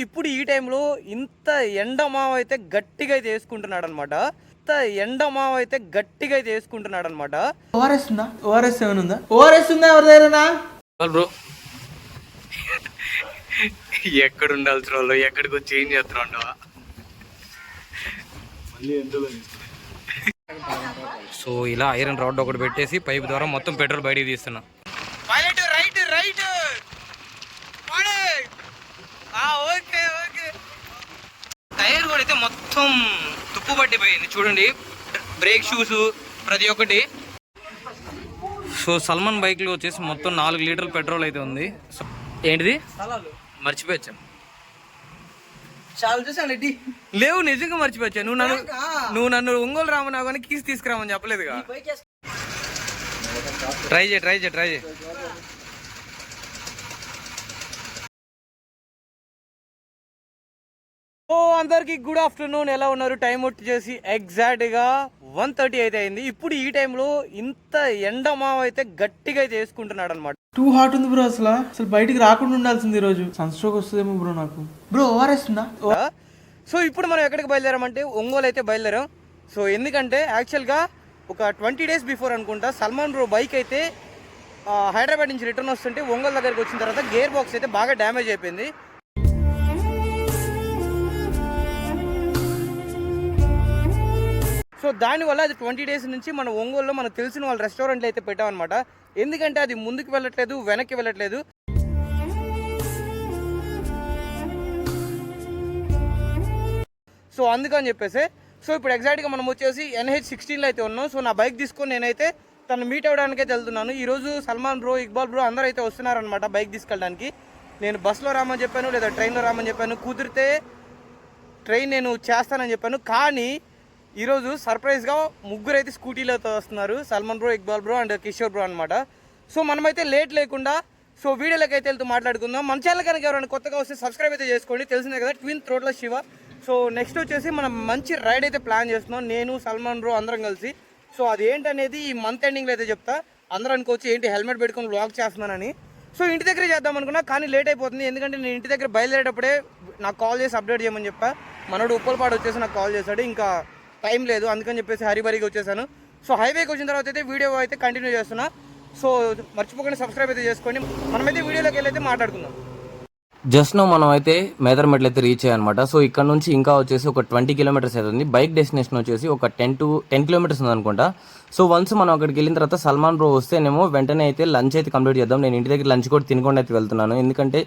ఇప్పుడు ఈ టైంలో ఇంత ఎండమావ అయితే గట్టిగా అయితే వేసుకుంటున్నాడు అనమాట. ఎండమావ అయితే గట్టిగా అయితే వేసుకుంటున్నాడు అనమాట. ఓఆర్ఎస్ ఉందా? ఓఆర్ఎస్ ఏమైనా ఉందా? ఓఆర్ఎస్ ఉందా ఎవరిదైనా? బ్రో ఎక్కడ ఉండాల్సిన వాళ్ళు ఎక్కడికి వచ్చి ఏం చేస్తున్నావు? సో ఇలా ఐరన్ రాడ్ ఒకటి పెట్టేసి పైప్ ద్వారా మొత్తం పెట్రోల్ బయటికి తీస్తున్నా. టైర్ కూడా అయితే మొత్తం తుప్పు పట్టిపోయింది చూడండి, బ్రేక్ షూస్ ప్రతి ఒక్కటి. సో సల్మాన్ బైక్లో వచ్చేసి మొత్తం 4 లీటర్ల పెట్రోల్ అయితే ఉంది. సో ఏంటిది మర్చిపోయచ్చా? చాలా చూసాను లేవు, నిజంగా మర్చిపోయచ్చా? నువ్వు నన్ను ఒంగోలు రామన్నావు కానీ కీస్ తీసుకురామని చెప్పలేదుగా. ట్రై చేయి. ఓ అందరికి గుడ్ ఆఫ్టర్నూన్, ఎలా ఉన్నారు? టైం వచ్చేసి ఎగ్జాక్ట్గా 1:30 అయితే అయింది. ఇప్పుడు ఈ టైంలో ఇంత ఎండమావ అయితే గట్టిగా అయితే వేసుకుంటున్నాడు అనమాట. టూ హాట్ ఉంది బ్రో, అసలు బయటికి రాకుండా ఉండాల్సింది. ఈ రోజు సన్ స్ట్రోక్ వస్తుందేమో బ్రో నాకు. బ్రో ఓఆర్ఎస్ ఉందా? సో ఇప్పుడు మనం ఎక్కడికి బయలుదేరామంటే ఒంగోలు అయితే బయలుదేరాం. సో ఎందుకంటే యాక్చువల్గా ఒక 20 డేస్ బిఫోర్ అనుకుంటా సల్మాన్ బ్రో బైక్ అయితే హైదరాబాద్ నుంచి రిటర్న్ వస్తుంటే ఒంగోలు దగ్గరికి వచ్చిన తర్వాత గేర్ బాక్స్ అయితే బాగా డ్యామేజ్ అయిపోయింది. సో దానివల్ల అది 20 డేస్ నుంచి మన ఒంగోలులో మనకు తెలిసిన వాళ్ళ రెస్టారెంట్లు అయితే పెట్టామన్నమాట. ఎందుకంటే అది ముందుకు వెళ్ళట్లేదు, వెనక్కి వెళ్ళట్లేదు. సో అందుకని చెప్పేసి సో ఇప్పుడు ఎగ్జాక్ట్గా మనం వచ్చేసి NH16లో అయితే ఉన్నాం. సో నా బైక్ తీసుకొని నేనైతే తను మీట్ అవ్వడానికి అయితే వెళ్తున్నాను. ఈరోజు సల్మాన్ బ్రో, ఇక్బాల్ బ్రో అందరూ అయితే వస్తున్నారనమాట బైక్ తీసుకెళ్ళడానికి. నేను బస్సులో రామని చెప్పాను, లేదా ట్రైన్లో రామని చెప్పాను. కుదిరితే ట్రైన్ నేను చేస్తానని చెప్పాను. కానీ ఈరోజు సర్ప్రైజ్గా ముగ్గురు అయితే స్కూటీలతో వస్తున్నారు, Salman bro, Iqbal bro and Kishore bro అనమాట. సో మనమైతే లేట్ లేకుండా సో వీడియోలోకి అయితే వెళ్తూ మాట్లాడుకుందాం. మన ఛానల్ కనుక ఎవరైనా కొత్తగా వస్తే సబ్స్క్రైబ్ అయితే చేసుకోండి, తెలిసిందే కదా, ట్విన్ త్రోట్ల శివ. సో నెక్స్ట్ వచ్చేసి మనం మంచి రైడ్ అయితే ప్లాన్ చేస్తున్నాం, నేను సల్మాన్ బ్రో అందరం కలిసి. సో అది ఏంటనేది ఈ మంత్ ఎండింగ్లో అయితే చెప్తా. అందరూ అనుకోవచ్చు ఏంటి హెల్మెట్ పెట్టుకొని వ్లాగ్ చేస్తున్నానని. సో ఇంటి దగ్గరే చేద్దాం అనుకున్నా, కానీ లేట్ అయిపోతుంది. ఎందుకంటే నేను ఇంటి దగ్గర బయలుదేరేటప్పుడే నాకు కాల్ చేసి అప్డేట్ చేయమని చెప్పా. మనోడు ఉప్పలపాడు వచ్చేసి నాకు కాల్ చేశాడు, ఇంకా టైం లేదు అందుకని చెప్పేసి హరిబరిగా వచ్చేసాను. సో హైవేకి వచ్చిన తర్వాత అయితే వీడియో అయితే కంటిన్యూ చేస్తున్నా. సో మర్చిపోకుండా సబ్స్క్రైబ్ అయితే చేసుకోండి. మనమైతే వీడియోలోకి వెళ్ళి అయితే మాట్లాడుకుందాం. జస్ట్ మనం అయితే మేదరమెట్లు అయితే రీచ్ అయ్యానమాట. సో ఇక్కడ నుంచి ఇంకా వచ్చేసి ఒక 20 కిలోమీటర్స్ అవుతుంది. బైక్ డెస్టినేషన్ వచ్చేసి ఒక 10 కిలోమీటర్స్ ఉంది అనుకుంటా. సో వన్స్ మనం అక్కడికి వెళ్ళిన తర్వాత సల్మాన్ బ్రో వస్తేనేమో వెంటనే అయితే లంచ్ అయితే కంప్లీట్ చేద్దాం. నేను ఇంటి దగ్గర లంచ్ కూడా తినకుండా అయితే వెళ్తున్నాను, ఎందుకంటే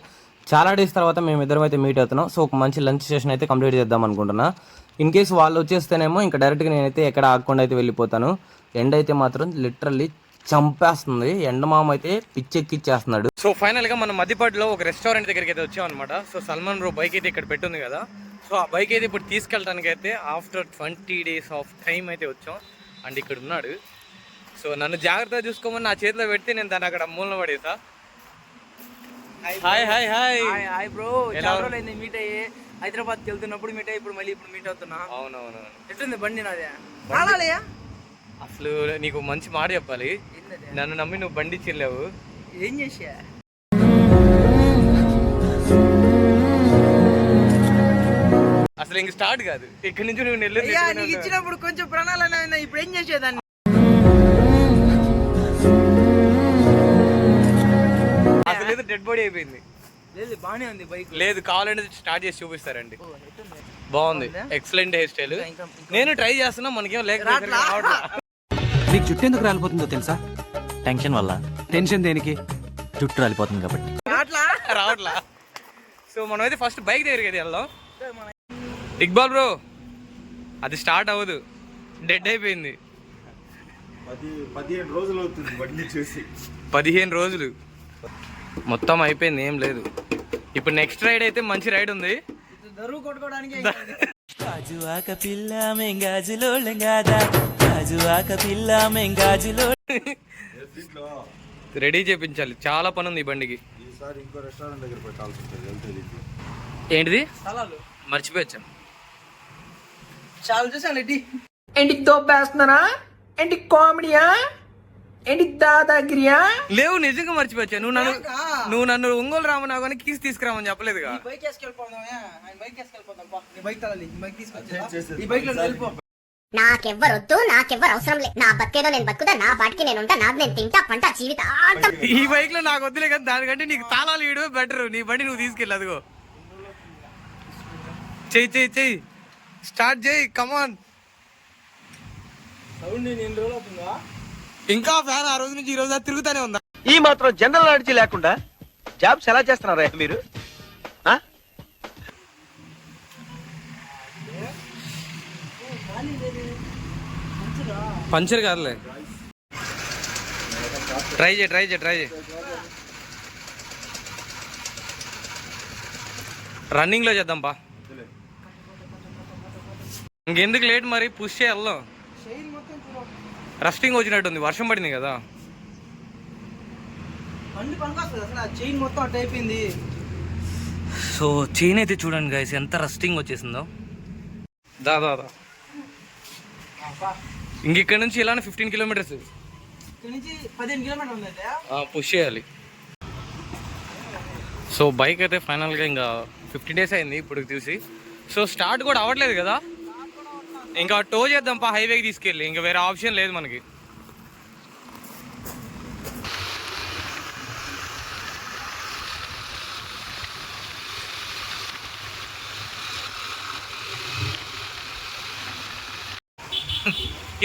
చాలా డేస్ తర్వాత మేము ఇద్దరం అయితే మీట్ అవుతున్నాం. సో ఒక మంచి లంచ్ సెషన్ అయితే కంప్లీట్ చేద్దాం అనుకుంటున్నా. ఇన్ కేసు వాళ్ళు వచ్చేస్తేనేమో ఇంకా డైరెక్ట్గా నేనైతే ఎక్కడ ఆగకుండా అయితే వెళ్ళిపోతాను. ఎండ అయితే మాత్రం లిటరల్లీ చంపేస్తుంది, ఎండమామ అయితే పిచ్చెక్కిచ్చేస్తున్నాడు. సో ఫైనల్గా మనం మధ్యపాటిలో ఒక రెస్టారెంట్ దగ్గరికి అయితే వచ్చాం అనమాట. సో సల్మాన్ బ్రో బైక్ అయితే ఇక్కడ పెట్టుంది కదా, సో ఆ బైక్ అయితే ఇప్పుడు తీసుకెళ్ళడానికి అయితే ఆఫ్టర్ 20 డేస్ ఆఫ్ టైం అయితే వచ్చాం. అండ్ ఇక్కడ ఉన్నాడు. సో నన్ను జాగ్రత్తగా చూసుకోమని నా చేతిలో పెడితే నేను దాన్ని అక్కడ మూలన పడేసా. Hi hi hi hi bro, చాలా రోజులైంది మీట్ అయ్యి. హైదరాబాద్కి వెళ్తున్నప్పుడు మీట్ అయ్యి, ఇప్పుడు మీట్ అవుతున్నా. అవునవును. ఎట్లుంది బండి నాదే? అసలు నీకు మంచి మాట చెప్పాలి, నన్ను నమ్మి నువ్వు బండి చిల్లావు. ఏం చేసా? అసలు ఇంక స్టార్ట్ కాదు, ఇక్కడ నుంచి నువ్వు నెల్లూరు ఇచ్చినప్పుడు కొంచెం ప్రణాళిక. ఇప్పుడు ఏం చేసేదాన్ని? అసలు ఏదో డెడ్ బాడీ అయిపోయింది. లేదు బానే ఉంది బైక్. లేదు కావాలంటే స్టార్ట్ చేసి చూపిస్తారండి. బాగుంది, ఎక్సలెంట్ హెయిర్ స్టైల్. నేను ట్రై చేస్తున్నా, మనకేం లేకపోతే. నీకు జుట్టు ఎందుకు రాలిపోతుందో తెలుసా? టెన్షన్ వల్ల. టెన్షన్ దేనికి? జుట్టు రాలిపోతుంది కాబట్టి. రావట్లా. సో మనం అయితే ఫస్ట్ బైక్ దగ్గరికి అయితే వెళ్దాం. ఇక్బాల్ బ్రో అది స్టార్ట్ అవ్వదు, డెడ్ అయిపోయింది. 15 రోజులు అవుతుంది బండి చూసి. 15 రోజులు మొత్తం అయిపోయింది, ఏం లేదు. ఇప్పుడు నెక్స్ట్ రైడ్ అయితే మంచి రైడ్ ఉంది. దరువు కొట్టుకోవడానికి రెడీ చేపించాలి, చాలా పని ఉంది ఈ బండికి. ఈసారి ఇంకో రెస్టారెంట్ దగ్గర పెట్టాల్సి ఉంటుంది. ఏంటిది మర్చిపోయచ్చా? చాలా చూసాను. ఏంటి దోపేస్తున్నారా? ఏంటి కామెడీయా? ఏంటి దాదాగిరియా? లేవు, నిజంగా మర్చిపోయా. నువ్వు నన్ను ఒంగోలు రామనాగని కీస్ తీసుకురామని చెప్పలేదుగా. బైక్ వేసుకెళ్ళిపోదాం, ఆయన బైక్ వేసుకెళ్ళిపోదాం. నీ బైక్ తలాలి, ఈ బైక్ తీసుకొచ్చి ఈ బైక్ లో వెళ్ళిపో. నాకెవ్వరొద్దు, నాకెవ్వరు అవసరం లే. నా బతికేదో నేను బతుకుతా, నా బాటికి నేను ఉంటా, నాది నేను తింటా పంట జీవితాంతం. ఈ బైక్ లో నాకు వద్దులే కదా, దానికంటే నీకు తాళాలు ఇవ్వడమే బెటర్. నీ బండి నువ్వు తీసుకెళ్ళి, అదిగో చెయ్యి స్టార్ట్ చేయి, కమాన్. ఇంకా ఫ్యాన్ ఆ రోజు నుంచి ఈ రోజు తిరుగుతానే ఉందా? ఈ మాత్రం జనరల్ నాలెడ్జ్ లేకుండా జాబ్స్ ఎలా చేస్తున్నారా మీరు? పంచర్ కాదులే, ట్రై చేయి. రన్నింగ్ లో చేద్దాం పా, ఇంకెందుకు లేట్, మరి పుష్ చేయాలి. రస్టింగ్ వచ్చినట్టుంది, వర్షం పడింది కదా. చైన్ మొత్తం అట్ అయిపోయింది. సో చైన్ అయితే చూడండి గైస్, ఎంత రస్టింగ్ వచ్చేసిందో. దాదా ఇంకెక్కడ నుంచి ఇలానే 15 కిలోమీటర్స్ ఇక్కడ నుంచి 15 కిలోమీటర్లు ఉంది. పుష్ చేయాలి. సో బైక్ అయితే ఫైనల్గా ఇంకా 15 days అయింది ఇప్పుడు చూసి. సో స్టార్ట్ కూడా అవ్వట్లేదు కదా, ఇంకా టో చేద్దాం పా హైవేకి తీసుకెళ్ళి, ఇంకా వేరే ఆప్షన్ లేదు మనకి.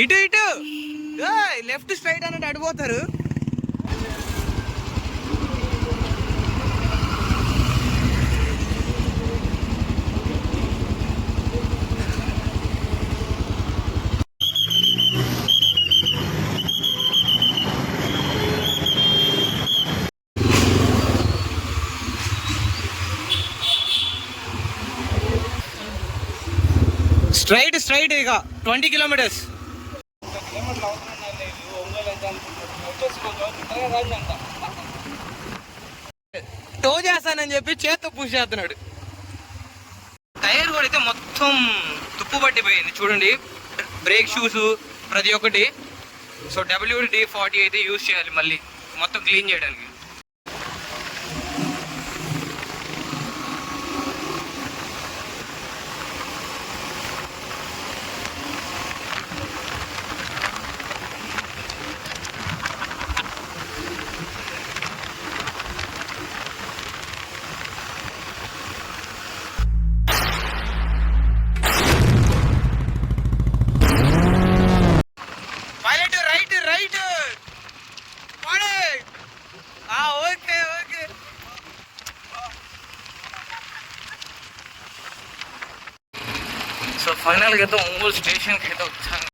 ఇటు లెఫ్ట్ స్ట్రైట్ అన్నట్టు అడిపోతారు. స్ట్రైట్ ఇక 20 కిలోమీటర్స్. టో చేస్తానని చెప్పి చేత్తో పుష్ చేస్తున్నాడు. టైర్ కూడా అయితే మొత్తం తుప్పు పట్టిపోయింది చూడండి, బ్రేక్ షూస్ ప్రతి ఒక్కటి. సో WD-40 అయితే యూజ్ చేయాలి మళ్ళీ మొత్తం క్లీన్ చేయడానికి. Right okay. సో ఫైనల్గా అయితే ఒంగోలు స్టేషన్కి అయితే వచ్చాను.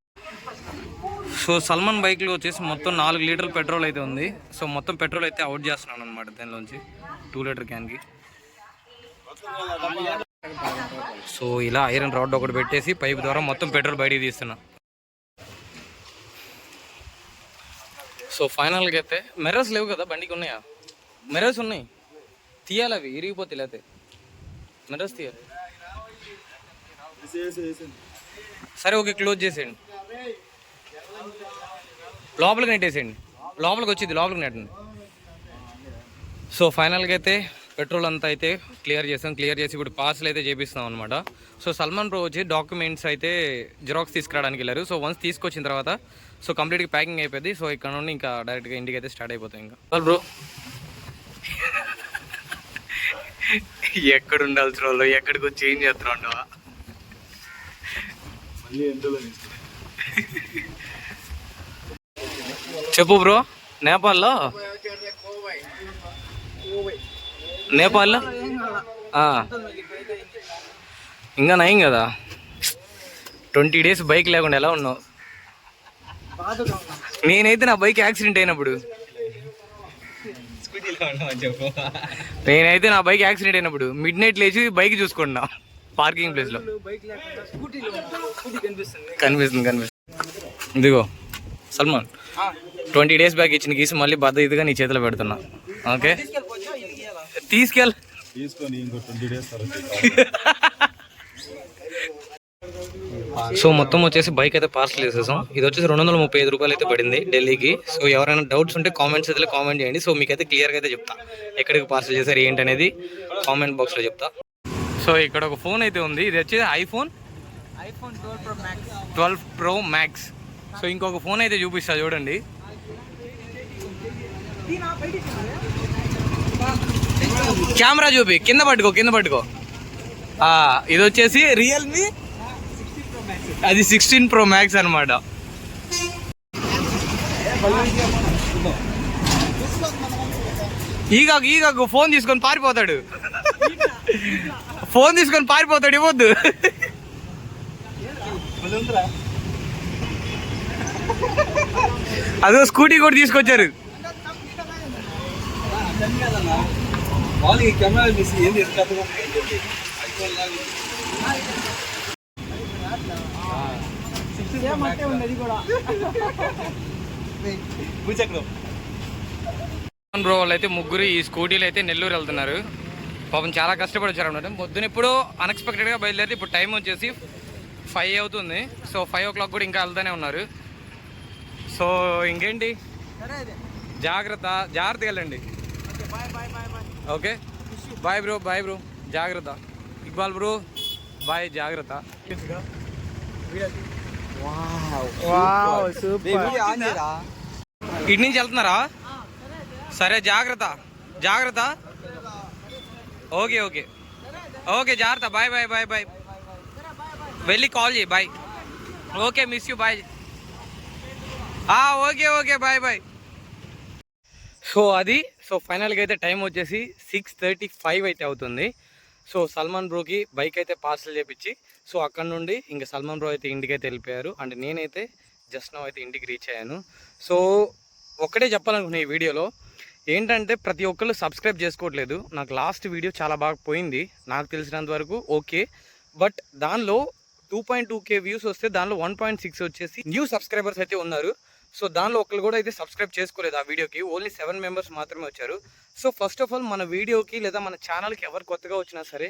సో సల్మాన్ బైక్లో వచ్చేసి మొత్తం 4 లీటర్ల పెట్రోల్ అయితే ఉంది. సో మొత్తం పెట్రోల్ అయితే అవుట్ చేస్తున్నాను అనమాట దానిలోంచి 2 లీటర్ క్యాన్కి. సో ఇలా ఐరన్ రాడ్ ఒకటి పెట్టేసి పైప్ ద్వారా మొత్తం పెట్రోల్ బయటికి తీస్తున్నా. సో ఫైనల్గా అయితే మిర్రర్స్ లేవు కదా బండికి, ఉన్నాయా? మిర్రర్స్ ఉన్నాయి, తీయాలి, అవి ఇరిగిపోతే లేతే మిర్రర్స్ తీయాలి. సరే ఓకే, క్లోజ్ చేసేయండి, లోపలికి నెట్టేసేయండి, లోపలికి వచ్చింది, లోపలికి నెట్టండి. సో ఫైనల్గా అయితే పెట్రోల్ అంతా అయితే క్లియర్ చేసి ఇప్పుడు పార్సల్ అయితే చేపిస్తాం అనమాట. సో సల్మాన్ బ్రో వచ్చి డాక్యుమెంట్స్ అయితే జిరాక్స్ తీసుకురావడానికి వెళ్ళారు. సో వన్స్ తీసుకొచ్చిన తర్వాత సో కంప్లీట్గా ప్యాకింగ్ అయిపోయింది. సో ఇక్కడ నుండి ఇంకా డైరెక్ట్గా ఇంటికి అయితే స్టార్ట్ అయిపోతాయి. ఇంకా బ్రో ఎక్కడ ఉండాల్సిన వాళ్ళు ఎక్కడికి వచ్చి ఏం చేస్తున్నా ఉండవా? చెప్పు బ్రో. నేపాల్లో ఇంకా నయం కదా, 20 days బైక్ లేకుండా ఎలా ఉన్నావు? నేనైతే నా బైక్ యాక్సిడెంట్ అయినప్పుడు మిడ్ నైట్ లేచి బైక్ చూసుకున్నా పార్కింగ్ ప్లేస్లో. కనిపిస్తుంది. ఇదిగో సల్మాన్ 20 days బ్యాక్ ఇచ్చిన గీసి మళ్ళీ ఇదిగా నీ చేతిలో పెడుతున్నా. ఓకే తీసుకొని ఇంకో 20 days సో మొత్తం వచ్చేసి బైక్ అయితే పార్సల్ చేసేసాం. ఇది వచ్చేసి 235 రూపాయలు అయితే పడింది ఢిల్లీకి. సో ఎవరైనా డౌట్స్ ఉంటే కామెంట్స్ అయితే కామెంట్ చేయండి. సో మీకైతే క్లియర్గా అయితే చెప్తా ఎక్కడికి పార్సల్ చేశారు ఏంటి అనేది కామెంట్ బాక్స్లో చెప్తా. సో ఇక్కడ ఒక ఫోన్ అయితే ఉంది. ఇది వచ్చేసి ఐఫోన్ 12 Pro Max. సో ఇంకొక ఫోన్ అయితే చూపిస్తా చూడండి. కెమెరా చూపి, కింద పట్టుకో. ఇది వచ్చేసి రియల్మీ, అది 16 Pro Max అనమాట. ఈగకు ఫోన్ తీసుకొని పారిపోతాడు, ఇవ్వద్దు. అదో స్కూటీ కూడా తీసుకొచ్చారు. బ్రో వాళ్ళు అయితే ముగ్గురు ఈ స్కూటీలు అయితే నెల్లూరు వెళ్తున్నారు. పాపం చాలా కష్టపడి వచ్చారు అన్నమాట. పొద్దున ఇప్పుడు అన్ఎక్స్పెక్టెడ్గా బయలుదేరి ఇప్పుడు టైం వచ్చేసి 5 అవుతుంది. సో 5 o'clock కూడా ఇంకా వెళ్తూనే ఉన్నారు. సో ఇంకేంటి, జాగ్రత్తగా వెళ్ళండి. ఓకే, బాయ్ బ్రో, జాగ్రత్త. ఇక్బాల్ బ్రో బాయ్, జాగ్రత్త. ఇటు నుంచి వెళ్తున్నారా? సరే, జాగ్రత్త. ఓకే, జాగ్రత్త. బాయ్. వెళ్ళి కాల్ చేయి. Bye. Okay, miss you. Bye. Okay, bye. So ఫైనల్గా అయితే టైం వచ్చేసి 6:35 అయితే అవుతుంది. సో సల్మాన్ బ్రోకి బైక్ అయితే పార్సల్ చేపించి, సో అక్కడ నుండి ఇంకా సల్మాన్ బ్రో అయితే ఇంటికి అయితే వెళ్ళిపోయారు. అండ్ నేనైతే జస్ట్ నౌ అయితే ఇంటికి రీచ్ అయ్యాను. సో ఒక్కటే చెప్పాలనుకున్నా ఈ వీడియోలో ఏంటంటే, ప్రతి ఒక్కళ్ళు సబ్స్క్రైబ్ చేసుకోవట్లేదు. నాకు లాస్ట్ వీడియో చాలా బాగా పోయింది నాకు తెలిసినంత వరకు. ఓకే, బట్ దానిలో 2.2K వ్యూస్ వస్తే దానిలో 1.6 వచ్చేసి న్యూ సబ్స్క్రైబర్స్ అయితే ఉన్నారు. సో దానిలో ఒకళ్ళు కూడా అయితే సబ్స్క్రైబ్ చేసుకోలేదు ఆ వీడియోకి. ఓన్లీ 7 మెంబర్స్ మాత్రమే వచ్చారు. సో ఫస్ట్ ఆఫ్ ఆల్ మన వీడియోకి లేదా మన ఛానల్కి ఎవరు కొత్తగా వచ్చినా సరే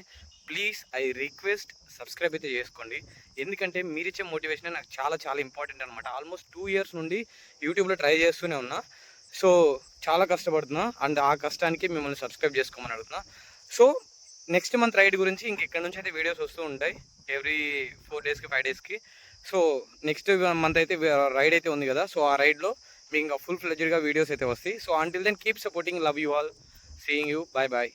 ప్లీజ్ ఐ రిక్వెస్ట్ సబ్స్క్రైబ్ అయితే చేసుకోండి. ఎందుకంటే మీరు ఇచ్చే మోటివేషన్ నాకు చాలా ఇంపార్టెంట్ అనమాట. ఆల్మోస్ట్ 2 years నుండి యూట్యూబ్లో ట్రై చేస్తూనే ఉన్నా. సో చాలా కష్టపడుతున్నా. అండ్ ఆ కష్టానికి మిమ్మల్ని సబ్స్క్రైబ్ చేసుకోమని అడుగుతున్నా. సో నెక్స్ట్ మంత్ రైడ్ గురించి ఇక్కడ నుంచి అయితే వీడియోస్ వస్తూ ఉంటాయి ఎవ్రీ 4 daysకి 5 daysకి. సో నెక్స్ట్ మంత్ అయితే రైడ్ అయితే ఉంది కదా. సో ఆ రైడ్లో మీకు ఇంకా ఫుల్ ఫ్లెడ్జ్డ్గా వీడియోస్ అయితే వస్తాయి. So until then keep supporting, love you all, seeing you, bye.